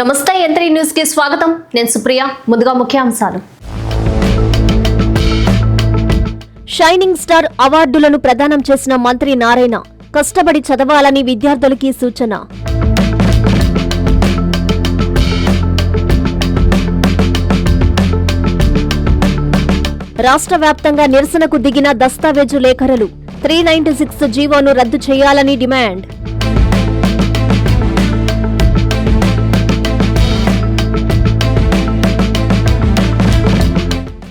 నమస్తే యంత్రి న్యూస్ కి స్వాగతం. నేను సుప్రియ. ముందుగా ముఖ్యాంశాలు. షైనింగ్ స్టార్ అవార్డులను ప్రదానం చేసిన మంత్రి నారాయణ కష్టపడి చదవాలని విద్యార్థులకి సూచన. రాష్ట్ర వ్యాప్తంగా నిరసనకు దిగిన దస్తావేజు లేఖరులు 396 జీవోను రద్దు చేయాలని డిమాండ్.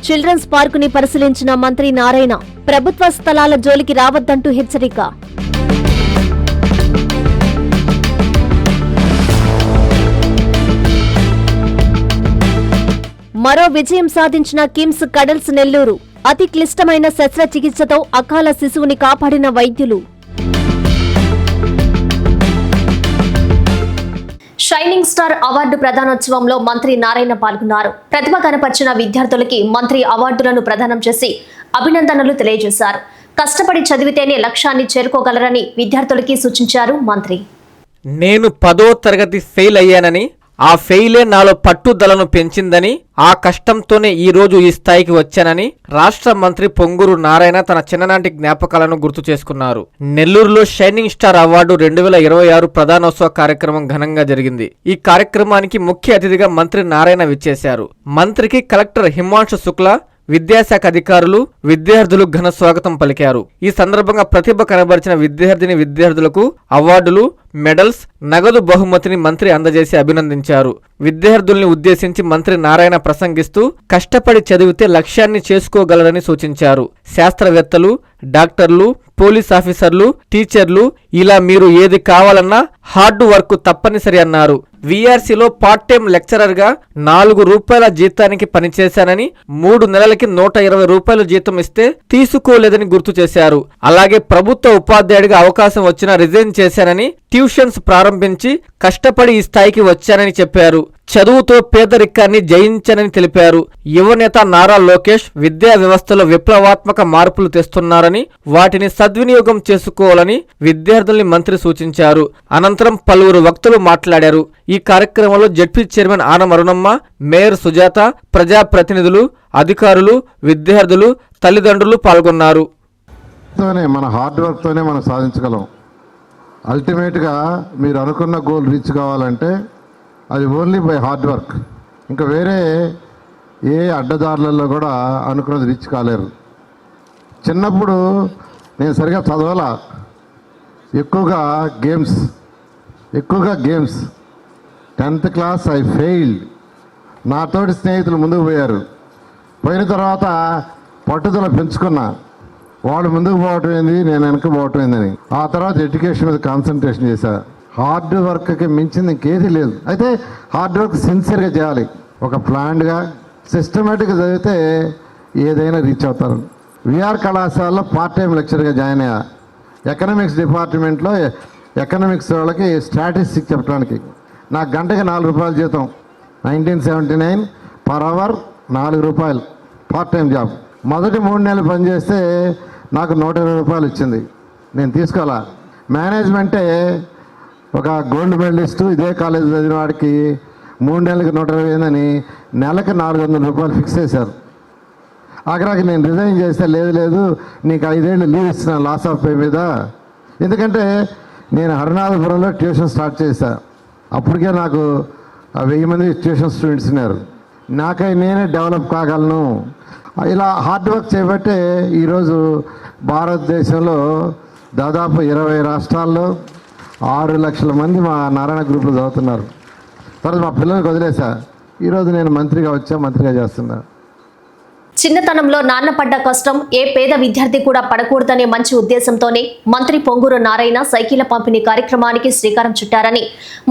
చిల్డ్రన్స్ పార్కుని పరిశీలించిన మంత్రి నారాయణ ప్రభుత్వ స్థలాల జోలికి రావద్దంటూ హెచ్చరిక. మరో విజయం సాధించిన కిమ్స్ కడల్స్ నెల్లూరు. అతి క్లిష్టమైన శస్త్రచికిత్సతో అకాల శిశువుని కాపాడిన వైద్యులు. షైనింగ్ స్టార్ అవార్డు ప్రదానోత్సవంలో మంత్రి నారాయణ పాల్గొన్నారు. ప్రతిభ కనపర్చిన విద్యార్థులకి మంత్రి అవార్డులను ప్రదానం చేసి అభినందనలు తెలియజేశారు. కష్టపడి చదివితేనే లక్ష్యాన్ని చేరుకోగలరని విద్యార్థులకి సూచించారు మంత్రి. నేను 10వ తరగతి ఫెయిల్ అయ్యానని, ఆ ఫెయిలే నాలో పట్టుదలను పెంచిందని, ఆ కష్టంతోనే ఈ రోజు ఈ స్థాయికి వచ్చానని రాష్ట్ర మంత్రి పొంగూరు నారాయణ తన చిన్ననాటి జ్ఞాపకాలను గుర్తు చేసుకున్నారు. నెల్లూరులో షైనింగ్ స్టార్ అవార్డు 2026 ప్రధానోత్సవ కార్యక్రమం ఘనంగా జరిగింది. ఈ కార్యక్రమానికి ముఖ్య అతిథిగా మంత్రి నారాయణ విచ్చేశారు. మంత్రికి కలెక్టర్ హిమాంశు శుక్లా, విద్యాశాఖ అధికారులు, విద్యార్థులు ఘన స్వాగతం పలికారు. ఈ సందర్భంగా ప్రతిభ కనబరిచిన విద్యార్థులకు అవార్డులు, మెడల్స్, నగదు బహుమతిని మంత్రి అందజేసి అభినందించారు. విద్యార్థుల్ని ఉద్దేశించి మంత్రి నారాయణ ప్రసంగిస్తూ కష్టపడి చదివితే లక్ష్యాన్ని చేసుకోగలరని సూచించారు. శాస్త్రవేత్తలు, డాక్టర్లు, పోలీస్ ఆఫీసర్లు, టీచర్లు ఇలా మీరు ఏది కావాలన్నా హార్డ్ వర్క్ తప్పనిసరి అన్నారు. వీఆర్సీలో పార్ట్ టైం లెక్చరర్ గా 4 రూపాయల జీతానికి పనిచేశానని, 3 నెలలకి 120 రూపాయల జీతం ఇస్తే తీసుకోలేదని గుర్తు చేశారు. అలాగే ప్రభుత్వ ఉపాధ్యాయుడిగా అవకాశం వచ్చినా రిజైన్ చేశానని, ట్యూషన్స్ ప్రారంభించి కష్టపడి ఈ స్థాయికి వచ్చానని చెప్పారు. చదువుతో పేదరికాన్ని జయించానని తెలిపారు. యువనేత నారా లోకేష్ విద్యా వ్యవస్థలో విప్లవాత్మక మార్పులు తెస్తున్నారని, వాటిని సద్వినియోగం చేసుకోవాలని విద్యార్థుల్ని మంత్రి సూచించారు. అనంతరం పలువురు వక్తలు మాట్లాడారు. ఈ కార్యక్రమంలో ZP chairman Anam Arunamma, mayor Sujatha, ప్రజాప్రతినిధులు, అధికారులు, విద్యార్థులు, తల్లిదండ్రులు పాల్గొన్నారు. మన హార్డ్ వర్క్తోనే మనం సాధించగలం. అల్టిమేట్గా మీరు అనుకున్న గోల్ రీచ్ కావాలంటే అది ఓన్లీ బై హార్డ్ వర్క్. ఇంకా వేరే ఏ అడ్డదారులలో కూడా అనుకున్నది రీచ్ కాలేరు. చిన్నప్పుడు నేను సరిగా చదవాలా, ఎక్కువగా games 10th class I failed. నాతోటి స్నేహితులు ముందుకు పోయారు. పోయిన తర్వాత పట్టుదల పెంచుకున్నా. వాళ్ళు ముందుకు పోవటం ఏంది, నేను వెనక పోవటం ఏందని. ఆ తర్వాత ఎడ్యుకేషన్ మీద కాన్సన్ట్రేషన్ చేశా. హార్డ్ వర్క్కి మించింది ఇంకేది లేదు. అయితే హార్డ్ వర్క్ సిన్సియర్గా చేయాలి. ఒక ప్లాన్డ్గా సిస్టమేటిక్గా చదివితే ఏదైనా రీచ్ అవుతారు. విఆర్ కళాశాలలో పార్ట్ టైం లెక్చర్గా జాయిన్ అయ్యా. ఎకనామిక్స్ డిపార్ట్మెంట్లో ఎకనామిక్స్ వాళ్ళకి స్టాటిస్టిక్స్ చెప్పడానికి నాకు గంటకి 4 రూపాయల జీతం. 1979 పర్ అవర్ 4 రూపాయలు పార్ట్ టైం జాబ్. మొదటి 3 నెలలు పనిచేస్తే నాకు 120 రూపాయలు ఇచ్చింది. నేను తీసుకోవాలా. మేనేజ్మెంటే ఒక గోల్డ్ మెడలిస్టు ఇదే కాలేజ్ చదివిన వాడికి 3 నెలలకి 120 అయిందని నెలకు 400 రూపాయలు ఫిక్స్ చేశారు. ఆఖరాకి నేను రిజైన్ చేస్తే లేదు నీకు 5 ఏళ్ళు లీవ్ ఇస్తున్నా లాస్ ఆఫ్ పే మీద. ఎందుకంటే నేను హరినాథపురంలో ట్యూషన్ స్టార్ట్ చేశా. అప్పటికే నాకు 1000 మంది ట్యూషన్ స్టూడెంట్స్ ఉన్నారు. నాకై నేనే డెవలప్ కాగలను. ఇలా హార్డ్ వర్క్ చేయబట్టే ఈరోజు భారతదేశంలో దాదాపు 20 రాష్ట్రాల్లో 6 లక్షల మంది మా నారాయణ గ్రూప్లో చదువుతున్నారు. తర్వాత మా పిల్లలకు వదిలేసా. ఈరోజు నేను మంత్రిగా చేస్తున్నా. చిన్నతనంలో నాన్న పడ్డ కష్టం ఏ పేద విద్యార్థి కూడా పడకూడదనే మంచి ఉద్దేశంతోనే మంత్రి పొంగూరు నారాయణ సైకిళ్ల పంపిణీ కార్యక్రమానికి శ్రీకారం చుట్టారని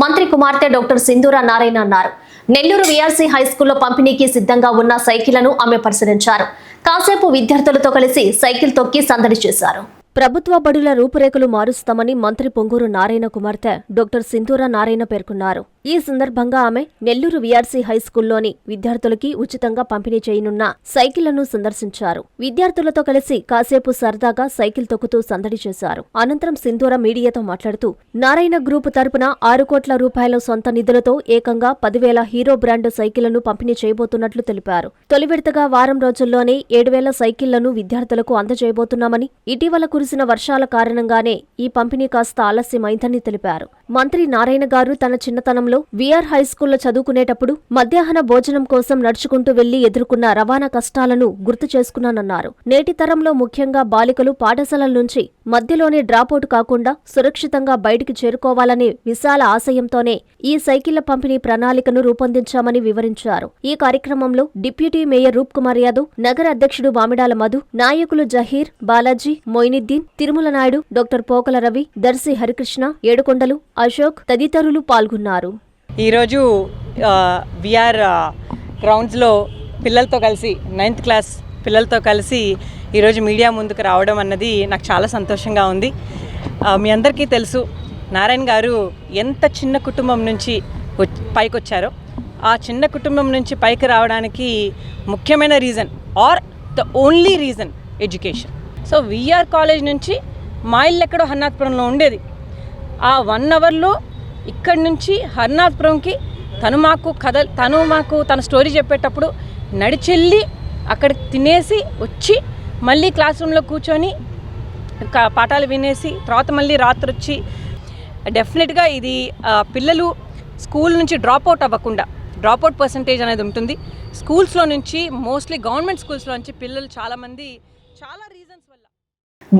మంత్రి కుమార్తె డాక్టర్ సింధూరా నారాయణ అన్నారు. నెల్లూరు వీఆర్సీ హైస్కూల్లో పంపిణీకి సిద్ధంగా ఉన్న సైకిళ్లను ఆమె పరిశీలించారు. కాసేపు విద్యార్థులతో కలిసి సైకిల్ తొక్కి సందడి చేశారు. ప్రభుత్వ బడుల రూపురేఖలు మారుస్తామని మంత్రి పొంగూరు నారాయణ కుమార్తె డాక్టర్ సింధూర నారాయణ పేర్కొన్నారు. ఈ సందర్భంగా ఆమె నెల్లూరు వీఆర్సీ హైస్కూల్లోని విద్యార్థులకి ఉచితంగా పంపిణీ చేయనున్న సైకిళ్లను సందర్శించారు. విద్యార్థులతో కలిసి కాసేపు సరదాగా సైకిల్ తొక్కుతూ సందడి చేశారు. అనంతరం సింధూర మీడియాతో మాట్లాడుతూ నారాయణ గ్రూపు తరపున 6 కోట్ల రూపాయల సొంత నిధులతో ఏకంగా 10,000 హీరో బ్రాండ్ సైకిళ్లను పంపిణీ చేయబోతున్నట్లు తెలిపారు. తొలి విడతగా వారం రోజుల్లోనే 7,000 సైకిళ్లను విద్యార్థులకు అందజేయబోతున్నామని, ఇటీవల కురిసిన వర్షాల కారణంగానే ఈ పంపిణీ కాస్త ఆలస్యమైందని తెలిపారు. మంత్రి నారాయణ గారు తన చిన్నతనంలో వీఆర్ హైస్కూల్లో చదువుకునేటప్పుడు మధ్యాహ్న భోజనం కోసం నడుచుకుంటూ వెళ్లి ఎదుర్కొన్న రవాణా కష్టాలను గుర్తు చేసుకున్నానన్నారు. నేటి తరంలో ముఖ్యంగా బాలికలు పాఠశాలల నుంచి మధ్యలోనే డ్రాపౌట్ కాకుండా సురక్షితంగా బయటికి చేరుకోవాలనే విశాల ఆశయంతోనే ఈ సైకిళ్ల పంపిణీ ప్రణాళికను రూపొందించామని వివరించారు. ఈ కార్యక్రమంలో డిప్యూటీ మేయర్ రూప్ కుమార్ యాదవ్, నగర అధ్యక్షుడు మామిడాల మధు, నాయకులు జహీర్, బాలాజీ, మొయినుద్దీన్, తిరుమల నాయుడు, డాక్టర్ పోకల రవి, దర్శి హరికృష్ణ, ఏడుకొండలు, అశోక్ తదితరులు పాల్గొన్నారు. ఈరోజు విఆర్ గ్రౌండ్స్లో పిల్లలతో కలిసి 9th క్లాస్ పిల్లలతో కలిసి ఈరోజు మీడియా ముందుకు రావడం అన్నది నాకు చాలా సంతోషంగా ఉంది. మీ అందరికీ తెలుసు నారాయణ గారు ఎంత చిన్న కుటుంబం నుంచి పైకి వచ్చారో, ఆ చిన్న కుటుంబం నుంచి పైకి రావడానికి ముఖ్యమైన reason are the only reason education. So VR college నుంచి మా ఇల్లు ఎక్కడో హర్నాథపురంలో ఉండేది. ఆ 1 అవర్లో ఇక్కడి నుంచి హర్నాథపురంకి తను మాకు తన స్టోరీ చెప్పేటప్పుడు నడిచెళ్ళి అక్కడ తినేసి వచ్చి మళ్ళీ క్లాస్ రూమ్లో కూర్చొని పాఠాలు వినేసి తర్వాత మళ్ళీ రాత్రి వచ్చి డెఫినెట్గా ఇది పిల్లలు స్కూల్ నుంచి డ్రాప్అవుట్ అవ్వకుండా, డ్రాప్అవుట్ పర్సంటేజ్ అనేది ఉంటుంది. స్కూల్స్లో నుంచి మోస్ట్లీ గవర్నమెంట్ స్కూల్స్లో నుంచి పిల్లలు చాలామంది చాలా రీజన్స్ వల్ల.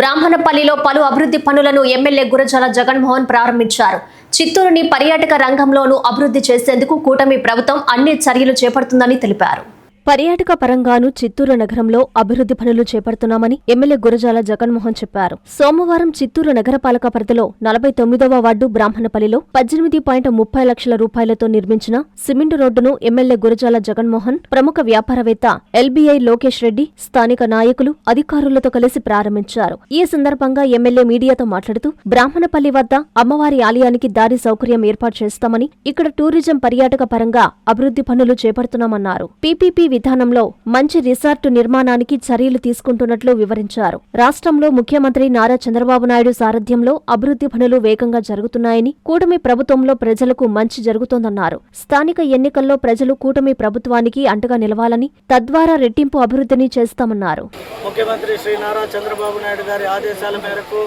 బ్రాహ్మణపల్లిలో పలు అభివృద్ధి పనులను ఎమ్మెల్యే గురజాల జగన్మోహన్ ప్రారంభించారు. చిత్తూరుని పర్యాటక రంగంలోనూ అభివృద్ధి చేసేందుకు కూటమి ప్రభుత్వం అన్ని చర్యలు చేపడుతుందని తెలిపారు. పర్యాటక పరంగాను చిత్తూరు నగరంలో అభివృద్ధి పనులు చేపడుతున్నామని ఎమ్మెల్యే గురజాల జగన్మోహన్ చెప్పారు. సోమవారం చిత్తూరు నగరపాలక పరిధిలో 49వ వార్డు బ్రాహ్మణపల్లిలో 18.30 లక్షల రూపాయలతో నిర్మించిన సిమెంట్ రోడ్డును ఎమ్మెల్యే గురజాల జగన్మోహన్, ప్రముఖ వ్యాపారవేత్త ఎల్బీఐ లోకేష్ రెడ్డి, స్థానిక నాయకులు, అధికారులతో కలిసి ప్రారంభించారు. ఈ సందర్భంగా ఎమ్మెల్యే మీడియాతో మాట్లాడుతూ బ్రాహ్మణపల్లి వద్ద అమ్మవారి ఆలయానికి దారి సౌకర్యం ఏర్పాటు చేస్తామని, ఇక్కడ టూరిజం పర్యాటక పరంగా అభివృద్ధి పనులు చేపడుతున్నామన్నారు. పీపీపీ విధానంలో మంచి రిసార్టు నిర్మాణానికి చర్యలు తీసుకుంటున్నట్లు వివరించారు. రాష్ట్రంలో ముఖ్యమంత్రి నారా చంద్రబాబు నాయుడు సారథ్యంలో అభివృద్ధి పనులు వేగంగా జరుగుతున్నాయని, కూటమి ప్రభుత్వంలో ప్రజలకు మంచి జరుగుతోందన్నారు. స్థానిక ఎన్నికల్లో ప్రజలు కూటమి ప్రభుత్వానికి అండగా నిలవాలని, తద్వారా రెట్టింపు అభివృద్ధిని చేస్తామన్నారు. ముఖ్యమంత్రి శ్రీ నారా చంద్రబాబు నాయుడు గారి ఆదేశాల మేరకు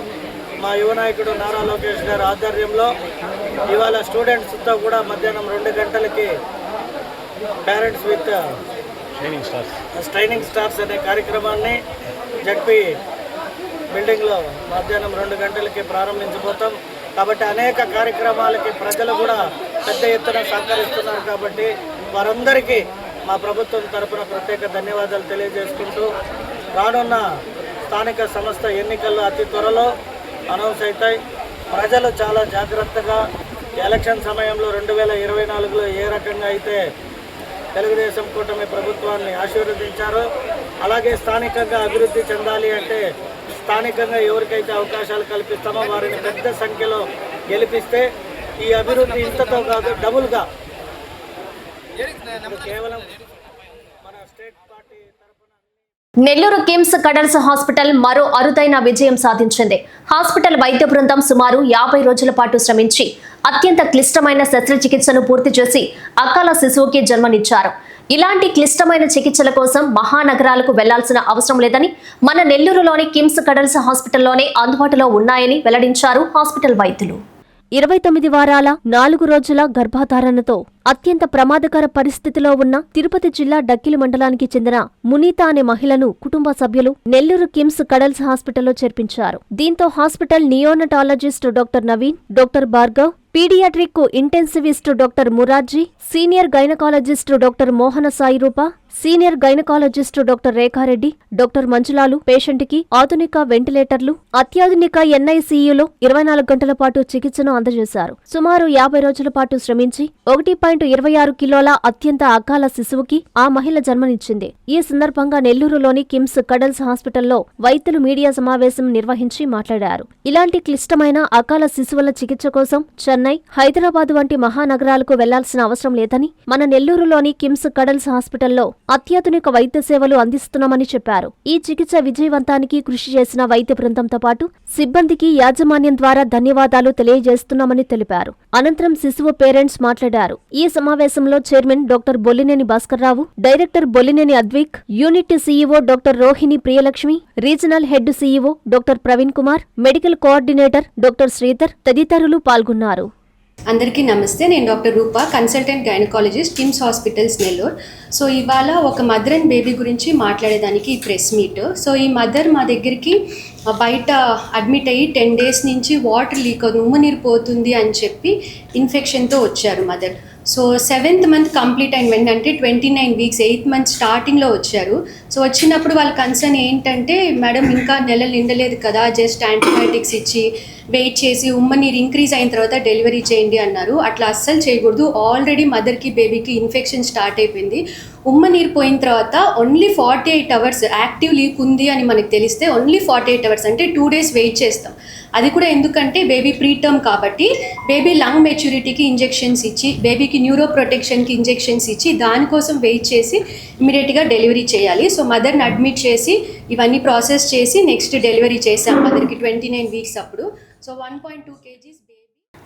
మా యువ నాయకుడు నారా లోకేష్ గారి ఆధ్వర్యంలో ఇవాళ స్టూడెంట్స్తో కూడా మధ్యాహ్నం 2 గంటలకి పేరెంట్స్ విత్ ట్రైనింగ్ స్టార్స్ అనే కార్యక్రమాన్ని జడ్పీ బిల్డింగ్లో మధ్యాహ్నం 2 గంటలకి ప్రారంభించబోతాం. కాబట్టి అనేక కార్యక్రమాలకి ప్రజలు కూడా పెద్ద ఎత్తున సహకరిస్తున్నారు. కాబట్టి వారందరికీ మా ప్రభుత్వం తరపున ప్రత్యేక ధన్యవాదాలు తెలియజేసుకుంటూ, రానున్న స్థానిక సంస్థ ఎన్నికల్లో అతి త్వరలో అనౌన్స్ అవుతాయి. ప్రజలు చాలా జాగ్రత్తగా ఎలక్షన్ సమయంలో 2024లో ఏ రకంగా అయితే తెలుగుదేశం కూటమి ప్రభుత్వాన్ని ఆశీర్వదించారు, అలాగే స్థానికంగా అభివృద్ధి చెందాలి అంటే స్థానికంగా ఎవరికైతే అవకాశాలు కల్పిస్తామో వారిని పెద్ద సంఖ్యలో గెలిపిస్తే ఈ అభివృద్ధి ఇంతతో కాదు డబుల్గా కేవలం మన స్టేట్ పార్టీ తరఫున. నెల్లూరు కిమ్స్ కడల్స్ హాస్పిటల్ మరో అరుదైన విజయం సాధించింది. హాస్పిటల్ వైద్య బృందం సుమారు 50 రోజుల పాటు శ్రమించి అత్యంత క్లిష్టమైన శస్త్రచికిత్సను పూర్తి చేసి అకాల శిశువుకి జన్మనిచ్చారు. ఇలాంటి క్లిష్టమైన చికిత్సల కోసం మహానగరాలకు వెళ్లాల్సిన అవసరం లేదని, మన నెల్లూరులోని కిమ్స్ కడల్స్ హాస్పిటల్లోనే అందుబాటులో ఉన్నాయని వెల్లడించారు హాస్పిటల్ వైద్యులు. 29 వారాల 4 రోజుల గర్భధారణతో అత్యంత ప్రమాదకర పరిస్థితిలో ఉన్న తిరుపతి జిల్లా డక్కిలి మండలానికి చెందిన మునీత అనే మహిళను కుటుంబ సభ్యులు నెల్లూరు కిమ్స్ కడల్స్ హాస్పిటల్లో చేర్పించారు. దీంతో hospital neonatologist doctor Naveen, doctor Bhargav, paediatric intensivist doctor Murarji, senior gynaecologist doctor Mohana Sai Roopa, senior gynaecologist doctor Rekhareddy, doctor మంజులాలు పేషెంట్కి ఆధునిక వెంటిలేటర్లు, అత్యాధునిక ఎన్ఐసీయూలో 24 గంటల పాటు చికిత్సను అందజేశారు. సుమారు 50 రోజుల పాటు శ్రమించి 1.26 కిలోల అత్యంత అకాల శిశువుకి ఆ మహిళ జన్మనిచ్చింది. ఈ సందర్భంగా నెల్లూరులోని కిమ్స్ కడల్స్ హాస్పిటల్లో వైద్యులు మీడియా సమావేశం నిర్వహించి మాట్లాడారు. ఇలాంటి క్లిష్టమైన అకాల శిశువుల చికిత్స కోసం చెన్నై, హైదరాబాద్ వంటి మహానగరాలకు వెళ్లాల్సిన అవసరం లేదని మన నెల్లూరులోని కిమ్స్ కడల్స్ హాస్పిటల్లో అత్యాధునిక వైద్య సేవలు అందిస్తున్నామని చెప్పారు. ఈ చికిత్స విజయవంతానికి కృషి చేసిన వైద్య బృందంతో పాటు సిబ్బందికి యాజమాన్యం ద్వారా ధన్యవాదాలు తెలియజేస్తున్నామని తెలిపారు. అనంతరం శిశువు పేరెంట్స్ మాట్లాడారు. ఈ సమావేశంలో chairman doctor Bollineni Bhaskarrao, director Bollineni Advik, unit CEO doctor Rohini Priyalakshmi, regional head CEO doctor Praveen Kumar, medical coordinator doctor Sridhar తదితరులు పాల్గొన్నారు. అందరికీ నమస్తే. నేను doctor Roopa, consultant gynaecologist, KIMS hospitals Nellore. So ఇవాళ ఒక మదర్ అండ్ బేబీ గురించి మాట్లాడేదానికి ఈ ప్రెస్ మీట్. సో ఈ మదర్ మా దగ్గరికి బయట అడ్మిట్ అయ్యి 10 days నుంచి వాటర్ లీక్ అవుతుంది, ఉమ్మనీరు పోతుంది అని చెప్పి ఇన్ఫెక్షన్తో వచ్చారు mother. So 7th month complete అయిన వెంటనే 29 weeks 8th month స్టార్టింగ్లో వచ్చారు. సో వచ్చినప్పుడు వాళ్ళ కన్సర్న్ ఏంటంటే, మేడం ఇంకా నెలలు నిండలేదు కదా, జస్ట్ యాంటీబయాటిక్స్ ఇచ్చి వెయిట్ చేసి ఉమ్మనీరు ఇంక్రీజ్ అయిన తర్వాత డెలివరీ చేయండి అన్నారు. అట్లా అస్సలు చేయకూడదు. ఆల్రెడీ మదర్కి బేబీకి ఇన్ఫెక్షన్ స్టార్ట్ అయిపోయింది. ఉమ్మనీరు పోయిన తర్వాత ఓన్లీ 48 hours యాక్టివ్ లీక్ ఉంది అని మనకు తెలిస్తే ఓన్లీ 48 hours అంటే 2 days వెయిట్ చేస్తాం. అది కూడా ఎందుకంటే బేబీ ప్రీటర్మ్ కాబట్టి బేబీ లంగ్ మెచ్యూరిటీకి ఇంజెక్షన్స్ ఇచ్చి, బేబీకి న్యూరో ప్రొటెక్షన్కి ఇంజెక్షన్స్ ఇచ్చి దానికోసం వెయిట్ చేసి ఇమీడియట్గా డెలివరీ చేయాలి. సో మదర్ని అడ్మిట్ చేసి ఇవన్నీ ప్రాసెస్ చేసి నెక్స్ట్ డెలివరీ చేసాం మదర్కి 29 weeks అప్పుడు. సో 1.2 kgs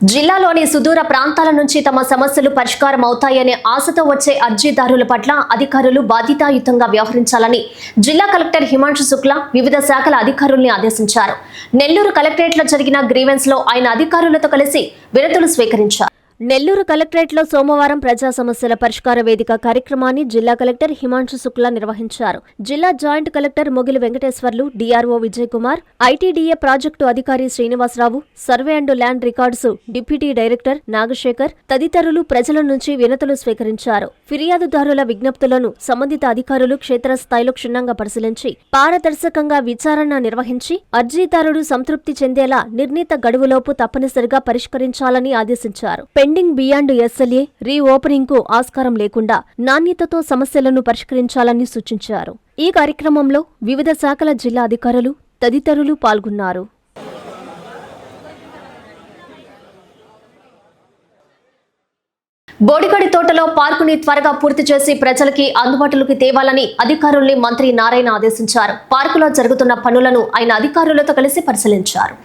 జిల్లాలోని సుదూర ప్రాంతాల నుంచి తమ సమస్యలు పరిష్కారం అవుతాయనే ఆశతో వచ్చే అర్జీదారుల పట్ల అధికారులు బాధ్యతాయుతంగా వ్యవహరించాలని జిల్లా కలెక్టర్ హిమాంశు శుక్లా వివిధ శాఖల అధికారుల్ని ఆదేశించారు. నెల్లూరు కలెక్టరేట్లో జరిగిన గ్రీవెన్స్ లో ఆయన అధికారులతో కలిసి వినతులు స్వీకరించారు. నెల్లూరు కలెక్టరేట్లో సోమవారం ప్రజా సమస్యల పరిష్కార వేదిక కార్యక్రమాన్ని జిల్లా కలెక్టర్ హిమాంశు శుక్లా నిర్వహించారు. జిల్లా joint collector Mogili Venkateswarlu, DRO Vijay Kumar, ITDA project అధికారి Srinivasarao, survey and land records deputy director Nagasekhar తదితరులు ప్రజల నుంచి వినతులు స్వీకరించారు. ఫిర్యాదుదారుల విజ్ఞప్తులను సంబంధిత అధికారులు క్షేత్రస్థాయిలో క్షుణ్ణంగా పరిశీలించి పారదర్శకంగా విచారణ నిర్వహించి అర్జీదారుడు సంతృప్తి చెందేలా నిర్ణీత గడువులోపు తప్పనిసరిగా పరిష్కరించాలని ఆదేశించారు. పెండింగ్ బియాండ్ ఎస్ఎల్ఏ రీఓపెనింగ్ కు ఆస్కారం లేకుండా నాణ్యతతో సమస్యలను పరిష్కరించాలని సూచించారు. ఈ కార్యక్రమంలో వివిధ శాఖల జిల్లా అధికారులు తదితరులు పాల్గొన్నారు. బోడిగడి తోటలో పార్కుని త్వరగా పూర్తి చేసి ప్రజలకి అందుబాటులోకి తేవాలని అధికారుల్ని మంత్రి నారాయణ ఆదేశించారు. పార్కులో జరుగుతున్న పనులను ఆయన అధికారులతో కలిసి పరిశీలించారు.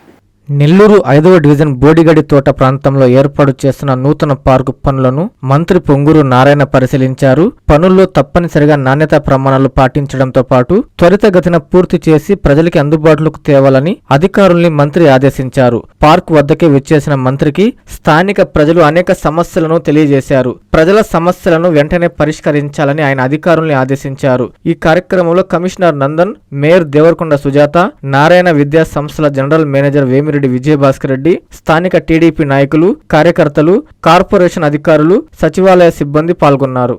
నెల్లూరు 5వ డివిజన్ బోడిగడి తోట ప్రాంతంలో ఏర్పాటు చేస్తున్న నూతన పార్కు పనులను మంత్రి పొంగూరు నారాయణ పరిశీలించారు. పనుల్లో తప్పనిసరిగా నాణ్యతా ప్రమాణాలు పాటించడంతో పాటు త్వరితగతిన పూర్తి చేసి ప్రజలకి అందుబాటులోకి తేవాలని అధికారుల్ని మంత్రి ఆదేశించారు. పార్కు వద్దకే వచ్చేసిన మంత్రికి స్థానిక ప్రజలు అనేక సమస్యలను తెలియజేశారు. ప్రజల సమస్యలను వెంటనే పరిష్కరించాలని ఆయన అధికారుల్ని ఆదేశించారు. ఈ కార్యక్రమంలో కమిషనర్ నందన్, మేయర్ దేవరకొండ సుజాత, నారాయణ విద్యా సంస్థల జనరల్ మేనేజర్ వేమిరెడ్డి విజయభాస్కర్ రెడ్డి, స్థానిక టీడీపీ నాయకులు, కార్యకర్తలు, కార్పొరేషన్ అధికారులు, సచివాలయ సిబ్బంది పాల్గొన్నారు.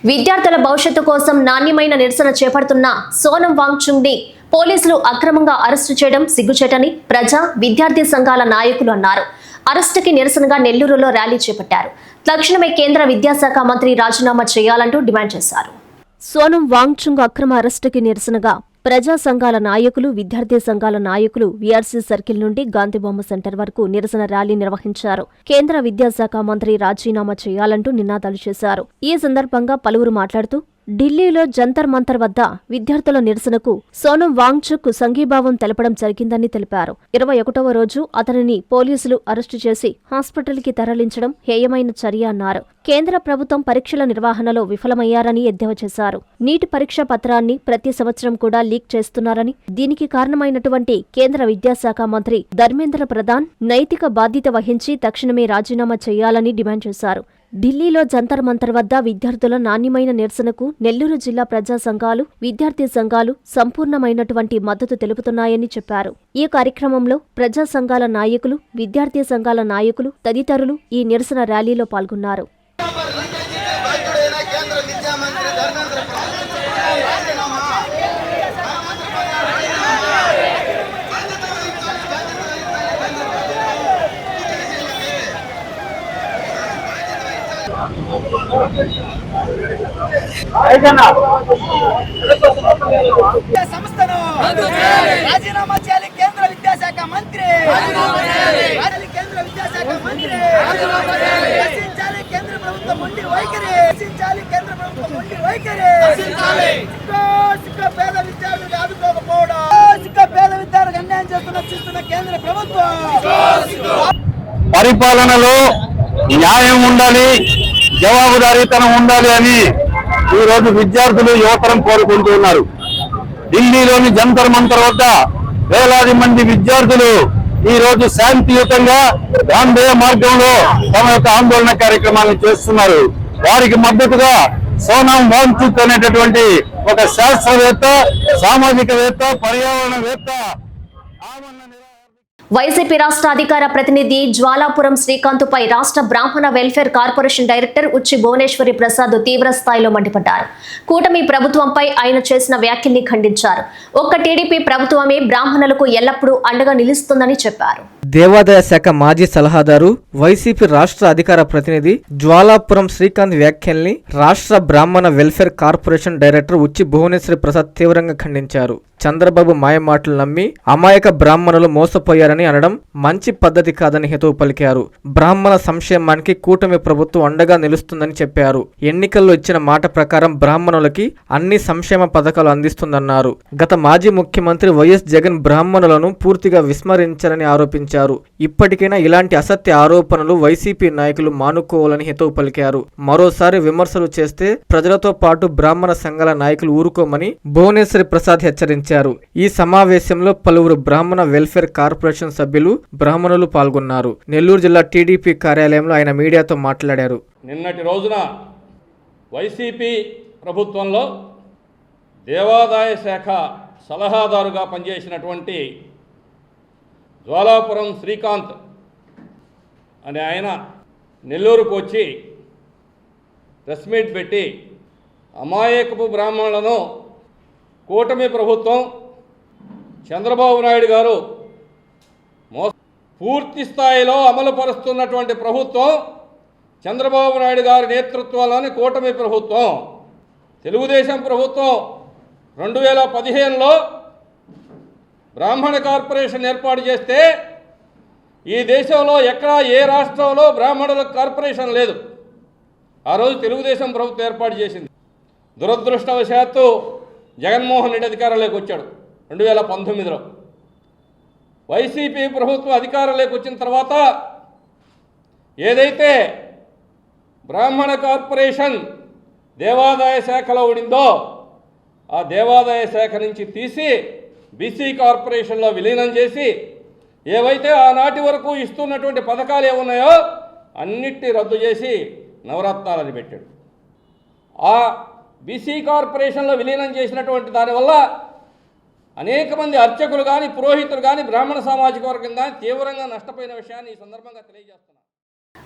విద్యార్థుల భవిష్యత్తు కోసం నాణ్యమైన నిరసన చేపడుతున్న సోనం వాంగ్చుక్ ని పోలీసులు అక్రమంగా అరెస్టు చేయడం సిగ్గుచేటని ప్రజా విద్యార్థి సంఘాల నాయకులు అన్నారు. అరెస్టుకి నిరసనగా నెల్లూరులో ర్యాలీ చేపట్టారు. తక్షణమే కేంద్ర విద్యాశాఖ మంత్రి రాజీనామా చేయాలంటూ డిమాండ్ చేశారు. సోనం వాంగ్చుక్ అక్రమ అరెస్టుకి నిరసనగా ప్రజా సంఘాల నాయకులు, విద్యార్థి సంఘాల నాయకులు వీఆర్సీ సర్కిల్ నుండి గాంధీబొమ్మ సెంటర్ వరకు నిరసన ర్యాలీ నిర్వహించారు. కేంద్ర విద్యాశాఖ మంత్రి రాజీనామా చేయాలంటూ నినాదాలు చేశారు. ఈ సందర్భంగా పలువురు మాట్లాడుతూ ఢిల్లీలో జంతర్ మంతర్ వద్ద విద్యార్థుల నిరసనకు సోనం వాంగ్చుక్ సంఘీభావం తెలపడం జరిగిందని తెలిపారు. 21వ రోజు అతనిని పోలీసులు అరెస్టు చేసి హాస్పిటల్కి తరలించడం హేయమైన చర్య అన్నారు. కేంద్ర ప్రభుత్వం పరీక్షల నిర్వహణలో విఫలమయ్యారని ఎద్దేవా చేశారు. నీటి పరీక్ష పత్రాన్ని ప్రతి సంవత్సరం కూడా లీక్ చేస్తున్నారని, దీనికి కారణమైనటువంటి కేంద్ర విద్యాశాఖ మంత్రి ధర్మేంద్ర ప్రధాన్ నైతిక బాధ్యత వహించి తక్షణమే రాజీనామా చేయాలని డిమాండ్ చేశారు. ఢిల్లీలో జంతర్ మంతర్ వద్ద విద్యార్థుల నాణ్యమైన నిరసనకు నెల్లూరు జిల్లా ప్రజా సంఘాలు, విద్యార్థి సంఘాలు సంపూర్ణమైనటువంటి మద్దతు తెలుపుతున్నాయని చెప్పారు. ఈ కార్యక్రమంలో ప్రజా సంఘాల నాయకులు, విద్యార్థి సంఘాల నాయకులు తదితరులు ఈ నిరసన ర్యాలీలో పాల్గొన్నారు. సంస్థను రాజీనామా చేయాలి కేంద్ర విద్యాశాఖ మంత్రి. కేంద్ర విద్యాశాఖ మంత్రి రక్షించాలి కేంద్ర ప్రభుత్వం మొండి వైఖరి. రక్షించాలి కేంద్ర ప్రభుత్వం మొండి వైఖరి. పేద విద్యార్థులకు ఆదుకోకపోవడం, పేద విద్యార్థులకు అన్యాయం చేస్తున్న కేంద్ర ప్రభుత్వం. పరిపాలనలో న్యాయం ఉండాలి, జవాబుదారీతనం ఉండాలి అని ఈ రోజు విద్యార్థులు యువతరం కోరుకుంటున్నారు. ఢిల్లీలోని జంతర్ మంతర్ వద్ద వేలాది మంది విద్యార్థులు ఈ రోజు శాంతియుతంగా గాంధేయ మార్గంలో తమ యొక్క ఆందోళన కార్యక్రమాన్ని చేస్తున్నారు. వారికి మద్దతుగా సోనం వాంగ్చుక్ అనేటటువంటి ఒక శాస్త్రవేత్త, సామాజికవేత్త, పర్యావరణవేత్త వైసీపీ రాష్ట్ర అధికార ప్రతినిధి జ్వాలాపురం శ్రీకాంత్పై రాష్ట్ర బ్రాహ్మణ welfare corporation director Uchi Bhuvaneswari Prasad తీవ్ర స్థాయిలో మండిపడ్డారు. కూటమి ప్రభుత్వంపై ఆయన చేసిన వ్యాఖ్యల్ని ఖండించారు. ఒక్క టీడీపీ ప్రభుత్వమే బ్రాహ్మణులకు ఎల్లప్పుడూ అండగా నిలుస్తుందని చెప్పారు. దేవాదాయ శాఖ మాజీ సలహాదారు, వైసీపీ రాష్ట్ర అధికార ప్రతినిధి జ్వాలాపురం శ్రీకాంత్ వ్యాఖ్యల్ని రాష్ట్ర బ్రాహ్మణ welfare corporation director Uchi Bhuvaneswari Prasad తీవ్రంగా ఖండించారు. చంద్రబాబు మాయమాటలు నమ్మి అమాయక బ్రాహ్మణులు మోసపోయారని అనడం మంచి పద్ధతి కాదని హితవు పలికారు. బ్రాహ్మణ సంక్షేమానికి కూటమి ప్రభుత్వం అండగా నిలుస్తుందని చెప్పారు. ఎన్నికల్లో ఇచ్చిన మాట ప్రకారం బ్రాహ్మణులకి అన్ని సంక్షేమ పథకాలు అందిస్తుందన్నారు. గత మాజీ ముఖ్యమంత్రి వైఎస్ జగన్ బ్రాహ్మణులను పూర్తిగా విస్మరించారని ఆరోపించారు. ఇప్పటికైనా ఇలాంటి అసత్య ఆరోపణలు వైసీపీ నాయకులు మానుకోవాలని హితవు పలికారు. మరోసారి విమర్శలు చేస్తే ప్రజలతో పాటు బ్రాహ్మణ సంఘాల నాయకులు ఊరుకోమని భువనేశ్వరి ప్రసాద్ హెచ్చరించారు. ఈ సమావేశంలో పలువురు బ్రాహ్మణ వెల్ఫేర్ కార్పొరేషన్ సభ్యులు, బ్రాహ్మణులు పాల్గొన్నారు. నెల్లూరు జిల్లా టీడీపీ కార్యాలయంలో ఆయన మీడియాతో మాట్లాడారు. నిన్నటి రోజున వైసీపీ ప్రభుత్వంలో దేవాదాయ శాఖ సలహాదారుగా పనిచేసినటువంటి జ్వాలాపురం శ్రీకాంత్ అనే ఆయన నెల్లూరుకు వచ్చి ప్రెస్ మీట్ పెట్టి అమాయకపు బ్రాహ్మణులను కూటమి ప్రభుత్వం, చంద్రబాబు నాయుడు గారు పూర్తి స్థాయిలో అమలుపరుస్తున్నటువంటి ప్రభుత్వం చంద్రబాబు నాయుడు గారి నేతృత్వంలోని కూటమి ప్రభుత్వం. తెలుగుదేశం ప్రభుత్వం 2015లో బ్రాహ్మణ కార్పొరేషన్ ఏర్పాటు చేస్తే ఈ దేశంలో ఎక్కడా ఏ రాష్ట్రంలో బ్రాహ్మణుల కార్పొరేషన్ లేదు. ఆ రోజు తెలుగుదేశం ప్రభుత్వం ఏర్పాటు చేసింది. దురదృష్టవశాత్తు జగన్మోహన్ రెడ్డి అధికారంలోకి వచ్చాడు 2019లో. వైసీపీ ప్రభుత్వం అధికారంలోకి వచ్చిన తర్వాత ఏదైతే బ్రాహ్మణ కార్పొరేషన్ దేవాదాయ శాఖలో ఉండిందో ఆ దేవాదాయ శాఖ నుంచి తీసి బీసీ కార్పొరేషన్లో విలీనం చేసి ఏవైతే ఆనాటి వరకు ఇస్తున్నటువంటి పథకాలు ఏమున్నాయో అన్నిటినీ రద్దు చేసి నవరత్నాలని పెట్టాడు. ఆ బీసీ కార్పొరేషన్లో విలీనం చేసినటువంటి దానివల్ల అనేక మంది అర్చకులు కానీ, పురోహితులు కానీ, బ్రాహ్మణ సామాజిక వర్గం కానీ తీవ్రంగా నష్టపోయిన విషయాన్ని ఈ సందర్భంగా తెలియజేస్తున్నారు.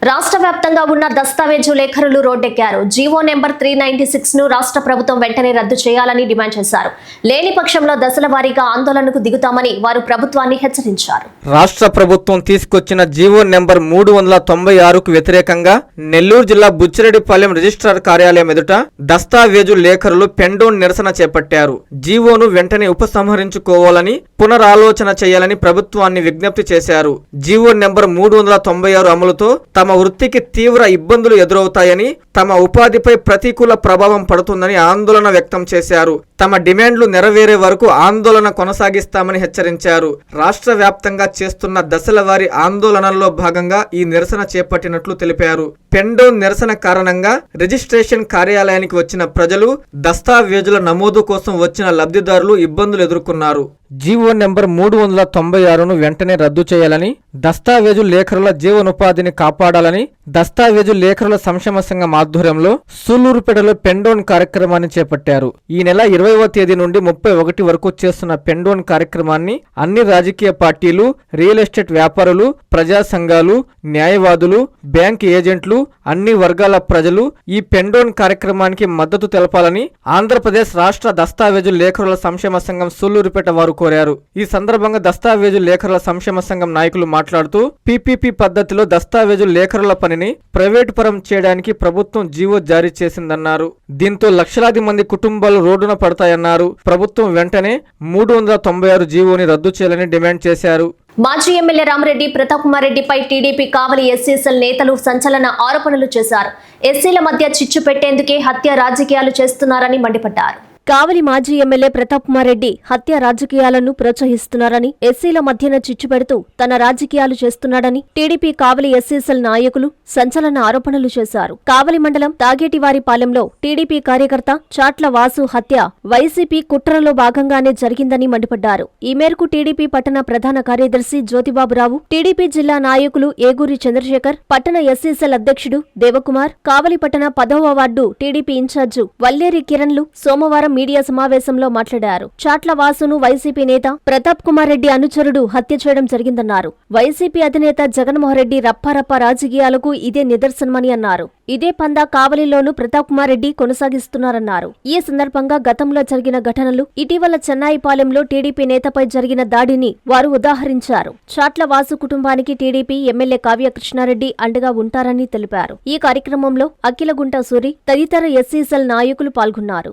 రాష్ట్ర వ్యాప్తంగా ఉన్న దస్తావేజు లేఖరులు రోడ్డెక్కారు. జీవో నెంబర్ 396 ను రాష్ట్ర ప్రభుత్వం వెంటనే రద్దు చేయాలని డిమాండ్ చేశారు. లేని పక్షంలో దశల వారీగా ఆందోళనకు దిగుతామని వారు ప్రభుత్వాన్ని హెచ్చరించారు. రాష్ట్ర ప్రభుత్వం తీసుకొచ్చిన జీవో నెంబర్ 396కు వ్యతిరేకంగా నెల్లూరు జిల్లా బుచ్చిరెడ్డిపాలెం రిజిస్ట్రార్ కార్యాలయం ఎదుట దస్తావేజు లేఖరులు పెండోన్ నిరసన చేపట్టారు. జీవోను వెంటనే ఉపసంహరించుకోవాలని, పునరాలోచన చేయాలని ప్రభుత్వాన్ని విజ్ఞప్తి చేశారు. జీవో నెంబర్ 396 అమలుతో తమ వృత్తికి తీవ్ర ఇబ్బందులు ఎదురవుతాయని, తమ ఉపాధిపై ప్రతికూల ప్రభావం పడుతుందని ఆందోళన వ్యక్తం చేశారు. తమ డిమాండ్లు నెరవేరే వరకు ఆందోళన కొనసాగిస్తామని హెచ్చరించారు. రాష్ట్ర వ్యాప్తంగా చేస్తున్న దశల వారీ ఆందోళనల్లో భాగంగా ఈ నిరసన చేపట్టినట్లు తెలిపారు. పెండౌన్ నిరసన కారణంగా రిజిస్ట్రేషన్ కార్యాలయానికి వచ్చిన ప్రజలు, దస్తావేజుల నమోదు కోసం వచ్చిన లబ్ధిదారులు ఇబ్బందులు ఎదుర్కొన్నారు. జీవో నెంబర్ 396ను వెంటనే రద్దు చేయాలని, దస్తావేజు లేఖరుల జీవనోపాధిని కాపాడాలని దస్తావేజు లేఖరుల సంక్షేమ సంఘం ఆధ్వర్యంలో సూళ్లూరుపేటలో పెండౌన్ కార్యక్రమాన్ని చేపట్టారు. ఈ నెల 20వ తేదీ నుండి 31 వరకు చేస్తున్న పెండౌన్ కార్యక్రమాన్ని అన్ని రాజకీయ పార్టీలు, రియల్ ఎస్టేట్ వ్యాపారులు, ప్రజా సంఘాలు, న్యాయవాదులు, బ్యాంక్ ఏజెంట్లు, అన్ని వర్గాల ప్రజలు ఈ పెండౌన్ కార్యక్రమానికి మద్దతు తెలపాలని ఆంధ్రప్రదేశ్ రాష్ట్ర దస్తావేజు లేఖరుల సంక్షేమ సంఘం సూళ్లూరుపేట వారు కోరారు. ఈ సందర్భంగా దస్తావేజు లేఖరుల సంక్షేమ సంఘం నాయకులు మాట్లాడుతూ పీపీపీ పద్ధతిలో దస్తావేజు లేఖరుల పనిని ప్రైవేటు పరం చేయడానికి ప్రభుత్వం జీవో జారీ చేసిందన్నారు. దీంతో లక్షలాది మంది కుటుంబాలు రోడ్డున పడతాయన్నారు. ప్రభుత్వం వెంటనే 396 జీవోని రద్దు చేయాలని డిమాండ్ చేశారు. మాజీ ఎమ్మెల్యే రామరెడ్డి ప్రతాప్ కుమార్ రెడ్డిపై టీడీపీ కావలి ఎస్సీసీఎల్ నేతలు సంచలన ఆరోపణలు చేశారు. ఎస్సీల మధ్య చిచ్చు పెట్టేందుకే హత్య రాజకీయాలు చేస్తున్నారని మండిపడ్డారు. కావలి మాజీ ఎమ్మెల్యే ప్రతాప్ కుమార్ రెడ్డి హత్య రాజకీయాలను ప్రోత్సహిస్తున్నారని, ఎస్సీల మధ్యన చిచ్చు పెడుతూ తన రాజకీయాలు చేస్తున్నాడని టీడీపీ కావలి ఎస్సీసీఎల్ నాయకులు సంచలన ఆరోపణలు చేశారు. కావలి మండలం తాగేటివారిపాలెంలో టీడీపీ కార్యకర్త చాట్ల వాసు హత్య వైసీపీ కుట్రలో భాగంగానే జరిగిందని మండిపడ్డారు. ఈ మేరకు టీడీపీ పట్టణ ప్రధాన కార్యదర్శి జ్యోతిబాబురావు, టీడీపీ జిల్లా నాయకులు ఏగూరి చంద్రశేఖర్, పట్టణ ఎస్సీసీఎల్ అధ్యక్షుడు దేవకుమార్, కావలి పట్టణ 10వ వార్డు టీడీపీ ఇన్ఛార్జు వల్లేరి కిరణ్లు సోమవారం మీడియా సమావేశంలో మాట్లాడారు. చాట్ల వాసును వైసీపీ నేత ప్రతాప్ కుమార్ రెడ్డి అనుచరుడు హత్య చేయడం జరిగిందన్నారు. వైసీపీ అధినేత జగన్మోహన్ రెడ్డి రప్పారప్ప రాజకీయాలకు ఇదే నిదర్శనమని అన్నారు. ఇదే పందా కావలిలోనూ ప్రతాప్ కుమార్ రెడ్డి కొనసాగిస్తున్నారన్నారు. ఈ సందర్భంగా గతంలో జరిగిన ఘటనలు, ఇటీవల చెన్నాయిపాలెంలో టీడీపీ నేతపై జరిగిన దాడిని వారు ఉదాహరించారు. చాట్ల వాసు కుటుంబానికి టీడీపీ ఎమ్మెల్యే కావ్య కృష్ణారెడ్డి అండగా ఉంటారని తెలిపారు. ఈ కార్యక్రమంలో అఖిలగుంట సూరి తదితర ఎస్సీసీఎల్ నాయకులు పాల్గొన్నారు.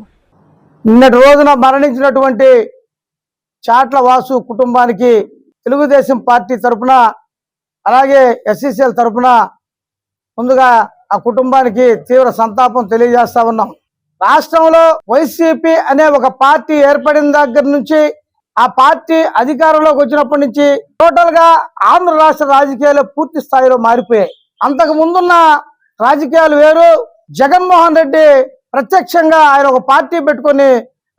నిన్నటి రోజున మరణించినటువంటి చాట్ల వాసు కుటుంబానికి తెలుగుదేశం పార్టీ తరఫున, అలాగే ఎస్సీసీఎల్ తరఫున ముందుగా ఆ కుటుంబానికి తీవ్ర సంతాపం తెలియజేస్తా ఉన్నాం. రాష్ట్రంలో వైసీపీ అనే ఒక పార్టీ ఏర్పడిన దగ్గర నుంచి, ఆ పార్టీ అధికారంలోకి వచ్చినప్పటి నుంచి టోటల్ గా ఆంధ్ర రాష్ట్ర రాజకీయాలు పూర్తి స్థాయిలో మారిపోయాయి. అంతకు ముందున్న రాజకీయాలు వేరు. జగన్మోహన్ రెడ్డి ప్రత్యక్షంగా ఆయన ఒక పార్టీ పెట్టుకుని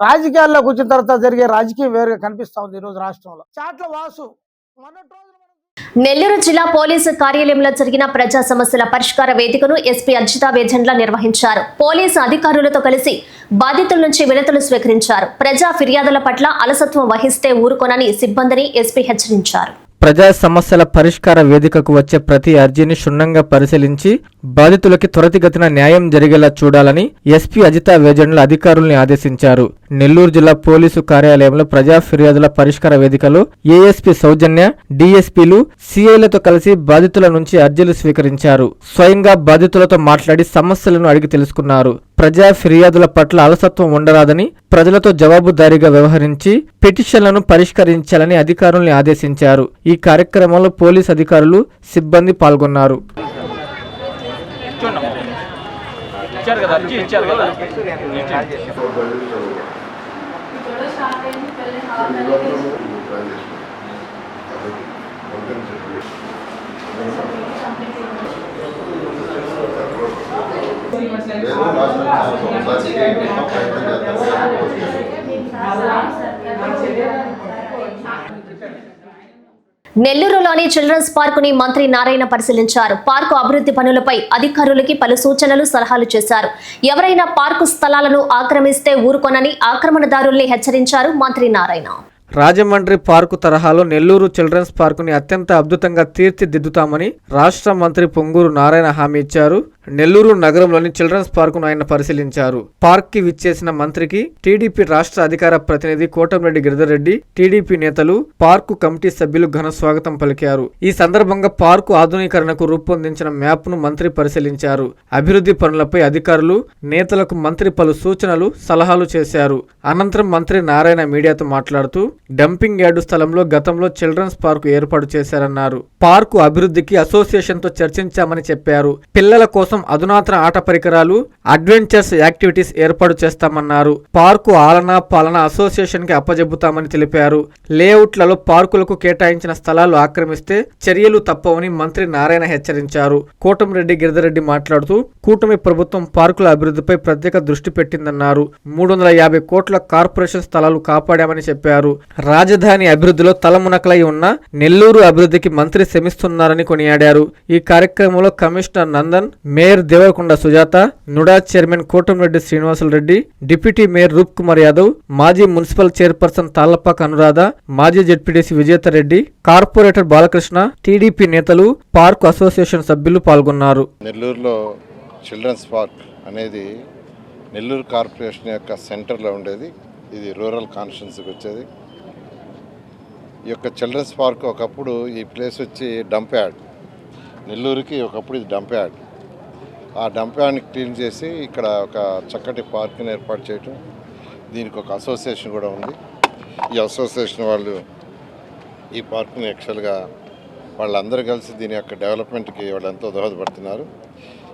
రాజకీయాల్లోకి వచ్చిన తర్వాత జరిగే రాజకీయం వేరుగా కనిపిస్తా ఉంది ఈ రోజు రాష్ట్రంలో. చాట్ల వాసు నెల్లూరు జిల్లా పోలీసు కార్యాలయంలో జరిగిన ప్రజా సమస్యల పరిష్కార వేదికను ఎస్పీ అర్జితా వేజండ్ల నిర్వహించారు. పోలీసు అధికారులతో కలిసి బాధితుల నుంచి వినతులు స్వీకరించారు. ప్రజా ఫిర్యాదుల పట్ల అలసత్వం వహిస్తే ఊరుకోనని సిబ్బందిని ఎస్పీ హెచ్చరించారు. ప్రజా సమస్యల పరిష్కార వేదికకు వచ్చే ప్రతి అర్జీని క్షుణ్ణంగా పరిశీలించి బాధితులకి త్వరితగతిన న్యాయం జరిగేలా చూడాలని ఎస్పీ అజితా వేజండ్ల అధికారుల్ని ఆదేశించారు. నెల్లూరు జిల్లా పోలీసు కార్యాలయంలో ప్రజా ఫిర్యాదుల పరిష్కార వేదికలో ఏఎస్పీ సౌజన్య, డీఎస్పీలు, సిఐలతో కలిసి బాధితుల నుంచి అర్జీలు స్వీకరించారు. స్వయంగా బాధితులతో మాట్లాడి సమస్యలను అడిగి తెలుసుకున్నారు. ప్రజా ఫిర్యాదుల పట్ల అలసత్వం ఉండరాదని, ప్రజలతో జవాబుదారీగా వ్యవహరించి పిటిషన్లను పరిష్కరించాలని అధికారుల్ని ఆదేశించారు. ఈ కార్యక్రమంలో పోలీసు అధికారులు, సిబ్బంది పాల్గొన్నారు. నెల్లూరులోని చిల్డ్రన్స్ పార్కుని మంత్రి నారాయణ పరిశీలించారు. పార్కు అభివృద్ధి పనులపై అధికారులకి పలు సూచనలు, సలహాలు చేశారు. ఎవరైనా పార్కు స్థలాలను ఆక్రమిస్తే ఊరుకోనని ఆక్రమణదారుల్ని హెచ్చరించారు మంత్రి నారాయణ. రాజమండ్రి పార్కు తరహాలో నెల్లూరు చిల్డ్రన్స్ పార్కుని అత్యంత అద్భుతంగా తీర్చిదిద్దుతామని రాష్ట్ర మంత్రి పొంగూరు నారాయణ హామీ ఇచ్చారు. నెల్లూరు నగరంలోని చిల్డ్రన్స్ పార్కును ఆయన పరిశీలించారు. పార్క్ కి విచ్చేసిన మంత్రికి టీడీపీ రాష్ట్ర అధికార ప్రతినిధి కోటంరెడ్డి గిరిధర్ రెడ్డి, టీడీపీ నేతలు, పార్కు కమిటీ సభ్యులు ఘన స్వాగతం పలికారు. ఈ సందర్భంగా పార్కు ఆధునీకరణకు రూపొందించిన మ్యాప్ ను మంత్రి పరిశీలించారు. అభివృద్ధి పనులపై అధికారులు, నేతలకు మంత్రి పలు సూచనలు, సలహాలు చేశారు. అనంతరం మంత్రి నారాయణ మీడియాతో మాట్లాడుతూ డంపింగ్ యార్డు స్థలంలో గతంలో చిల్డ్రన్స్ పార్కు ఏర్పాటు చేశారన్నారు. పార్కు అభివృద్ధికి అసోసియేషన్తో చర్చించామని చెప్పారు. పిల్లల కోసం అధునాతన ఆట పరికరాలు, అడ్వెంచర్స్ యాక్టివిటీస్ ఏర్పాటు చేస్తామన్నారు. పార్కు ఆలనా పాలన అసోసియేషన్ కి అప్పజెబుతామని తెలిపారు. లేఅవుట్లలో పార్కులకు కేటాయించిన స్థలాలు ఆక్రమిస్తే చర్యలు తప్పవని మంత్రి నారాయణ హెచ్చరించారు. కోటంరెడ్డి గిరిధరెడ్డి మాట్లాడుతూ కూటమి ప్రభుత్వం పార్కుల అభివృద్ధిపై ప్రత్యేక దృష్టి పెట్టిందన్నారు. 350 కోట్ల కార్పొరేషన్ స్థలాలు కాపాడామని చెప్పారు. రాజధాని అభివృద్ధిలో తలమునకలై ఉన్న నెల్లూరు అభివృద్ధికి మంత్రి శ్రమిస్తున్నారని కొనియాడారు. ఈ కార్యక్రమంలో commissioner Nandan, mayor Devarakonda Sujatha, NUDA chairman Kotamreddy Srinivasulareddy, deputy mayor Roop Kumar Yadav, మాజీ మున్సిపల్ చైర్పర్సన్ తాళ్లపాక అనురాధ, మాజీ ZPTC Vijethareddy, corporator Balakrishna, TDP నేతలు, పార్కు అసోసియేషన్ సభ్యులు పాల్గొన్నారు. నెల్లూరులో చిల్డ్రన్స్ పార్క్ అనేది నెల్లూరు కార్పొరేషన్ యొక్క సెంటర్లో ఉండేది. ఇది రూరల్ కాన్స్టిట్యున్సీకి వచ్చేది. ఈ యొక్క చిల్డ్రన్స్ పార్క్ ఒకప్పుడు ఈ ప్లేస్ వచ్చి డంప్ యార్డ్. నెల్లూరుకి ఒకప్పుడు ఇది డంప్ యార్డ్. ఆ డంప్ యార్డ్ని క్లీన్ చేసి ఇక్కడ ఒక చక్కటి పార్క్ని ఏర్పాటు చేయటం, దీనికి ఒక అసోసియేషన్ కూడా ఉంది. ఈ అసోసియేషన్ వాళ్ళు ఈ పార్క్ని యాక్చువల్గా వాళ్ళందరూ కలిసి దీని యొక్క డెవలప్మెంట్కి వాళ్ళు ఎంతో దోహదపడుతున్నారు.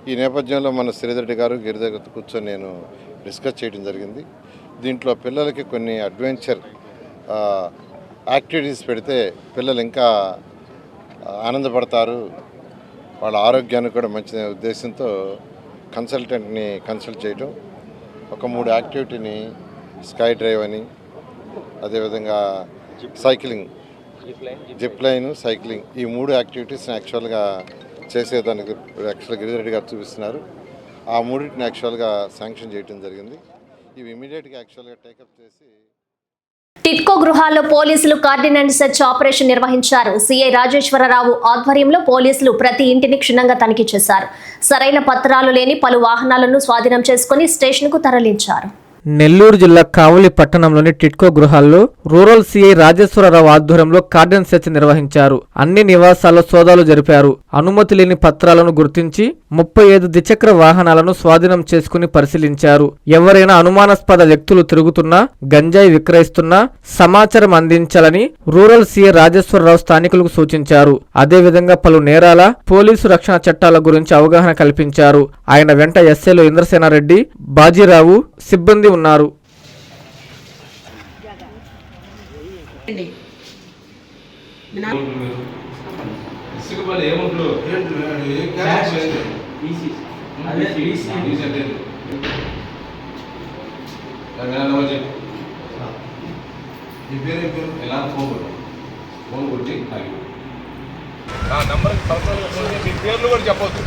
ఈ నేపథ్యంలో మన శ్రీధరెడ్డి గారు గిరి దగ్గర కూర్చొని నేను డిస్కస్ చేయడం జరిగింది. దీంట్లో పిల్లలకి కొన్ని అడ్వెంచర్ యాక్టివిటీస్ పెడితే పిల్లలు ఇంకా ఆనందపడతారు, వాళ్ళ ఆరోగ్యానికి కూడా మంచి ఉద్దేశంతో కన్సల్టెంట్ని కన్సల్ట్ చేయటం, ఒక 3 యాక్టివిటీని స్కై డ్రైవ్ అని, అదేవిధంగా సైక్లింగ్, జిప్ లైన్, సైక్లింగ్, ఈ 3 యాక్టివిటీస్ని యాక్చువల్గా చేసేదానికి యాక్చువల్గా గిరిధరెడ్డి గారు చూపిస్తున్నారు. ఆ 3టిని యాక్చువల్గా శాంక్షన్ చేయడం జరిగింది. ఇవి ఇమీడియట్గా యాక్చువల్గా టేకప్ చేసి టిట్కో గృహాల్లో పోలీసులు కార్డినెంట్ సెర్చ్ ఆపరేషన్ నిర్వహించారు. సీఐ రాజేశ్వరరావు ఆధ్వర్యంలో పోలీసులు ప్రతి ఇంటిని క్షుణ్ణంగా తనిఖీ చేశారు. సరైన పత్రాలు లేని పలు వాహనాలను స్వాధీనం చేసుకుని స్టేషన్కు తరలించారు. నెల్లూరు జిల్లా కావలి పట్టణంలోని టిట్కో గృహాల్లో రూరల్ సీఐ రాజేశ్వరరావు ఆధ్వర్యంలో కార్డన్ సెర్చ్ నిర్వహించారు. అన్ని నివాసాల్లో సోదాలు జరిపారు. అనుమతి లేని పత్రాలను గుర్తించి 35 ద్విచక్ర వాహనాలను స్వాధీనం చేసుకుని పరిశీలించారు. ఎవరైనా అనుమానాస్పద వ్యక్తులు తిరుగుతున్నా, గంజాయి విక్రయిస్తున్నా సమాచారం అందించాలని రూరల్ సీఐ రాజేశ్వరరావు స్థానికులకు సూచించారు. అదేవిధంగా పలు నేరాల, పోలీసు రక్షణ చట్టాల గురించి అవగాహన కల్పించారు. ఆయన వెంట ఎస్ఐలు ఇంద్రసేనారెడ్డి, బాజీరావు సిబ్బంది ఉన్నారు. పేర్లు కూడా చెప్పొద్దు,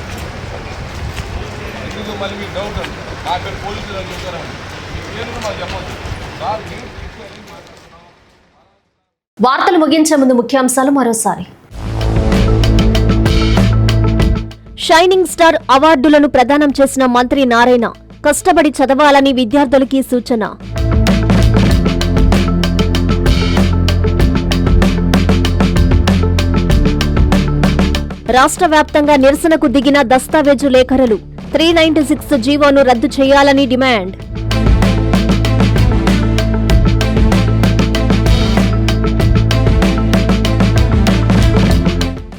ఎందుకు మళ్ళీ మీకు డౌట్ ఉంది. నా పేరు పోలీసులు చెప్తారా, మీ పేర్లు మాకు చెప్పొద్దు. వార్తలు ముగించే ముందు ముఖ్యాంశాలు మరోసారి. షైనింగ్ స్టార్ అవార్డులను ప్రదానం చేసిన మంత్రి నారాయణ కష్టపడి చదవాలని విద్యార్థులకి సూచన. రాష్ట్ర వ్యాప్తంగా నిరసనకు దిగిన దస్తావేజు లేఖరులు 396 జీవోను రద్దు చేయాలని డిమాండ్.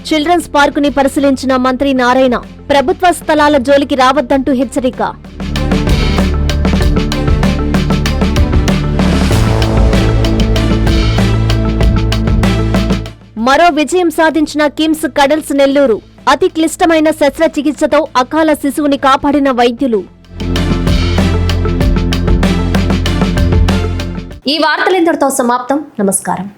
చిల్డ్రన్స్ పార్కుని పరిశీలించిన మంత్రి నారాయణ ప్రభుత్వ స్థలాల జోలికి రావద్దంటూ హెచ్చరిక. మరో విజయం సాధించిన కిమ్స్ కడల్స్ నెల్లూరు. అతి క్లిష్టమైన శస్త్రచికిత్సతో అకాల శిశువుని కాపాడిన వైద్యులు. ఈ వార్తలు ఇంతటితో సమాప్తం. నమస్కారం.